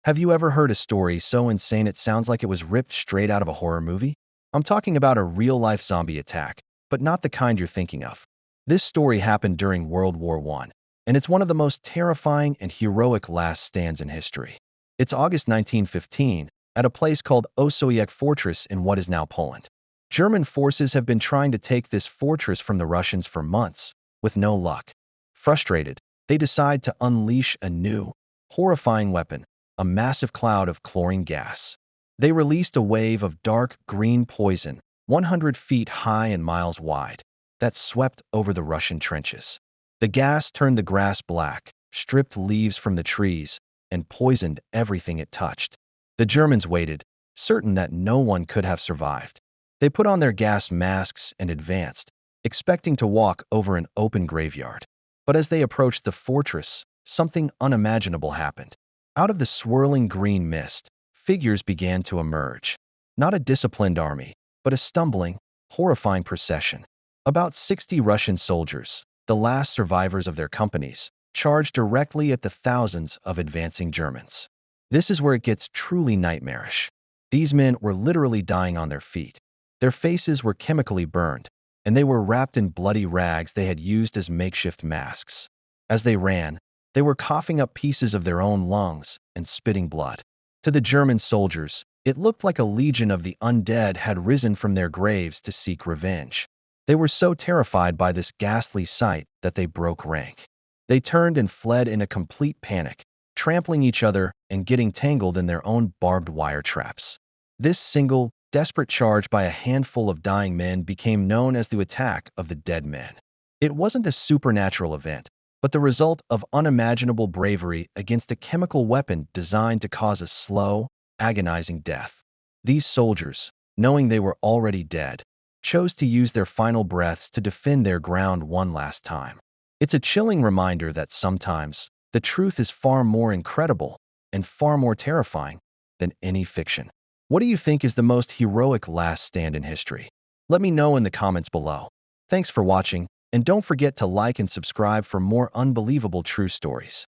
Have you ever heard a story so insane it sounds like it was ripped straight out of a horror movie? I'm talking about a real-life zombie attack, but not the kind you're thinking of. This story happened during World War I, and it's one of the most terrifying and heroic last stands in history. It's August 1915, at a place called Osowiec Fortress in what is now Poland. German forces have been trying to take this fortress from the Russians for months, with no luck. Frustrated, they decide to unleash a new, horrifying weapon, a massive cloud of chlorine gas. They released a wave of dark green poison, 100 feet high and miles wide, that swept over the Russian trenches. The gas turned the grass black, stripped leaves from the trees, and poisoned everything it touched. The Germans waited, certain that no one could have survived. They put on their gas masks and advanced, expecting to walk over an open graveyard. But as they approached the fortress, something unimaginable happened. Out of the swirling green mist, figures began to emerge. Not a disciplined army, but a stumbling, horrifying procession. About 60 Russian soldiers, the last survivors of their companies, charged directly at the thousands of advancing Germans. This is where it gets truly nightmarish. These men were literally dying on their feet. Their faces were chemically burned, and they were wrapped in bloody rags they had used as makeshift masks. As they ran, they were coughing up pieces of their own lungs and spitting blood. To the German soldiers, it looked like a legion of the undead had risen from their graves to seek revenge. They were so terrified by this ghastly sight that they broke rank. They turned and fled in a complete panic, trampling each other and getting tangled in their own barbed wire traps. This single, desperate charge by a handful of dying men became known as the Attack of the Dead Men. It wasn't a supernatural event, but the result of unimaginable bravery against a chemical weapon designed to cause a slow, agonizing death. These soldiers, knowing they were already dead, chose to use their final breaths to defend their ground one last time. It's a chilling reminder that sometimes the truth is far more incredible and far more terrifying than any fiction. What do you think is the most heroic last stand in history? Let me know in the comments below. Thanks for watching, and don't forget to like and subscribe for more unbelievable true stories.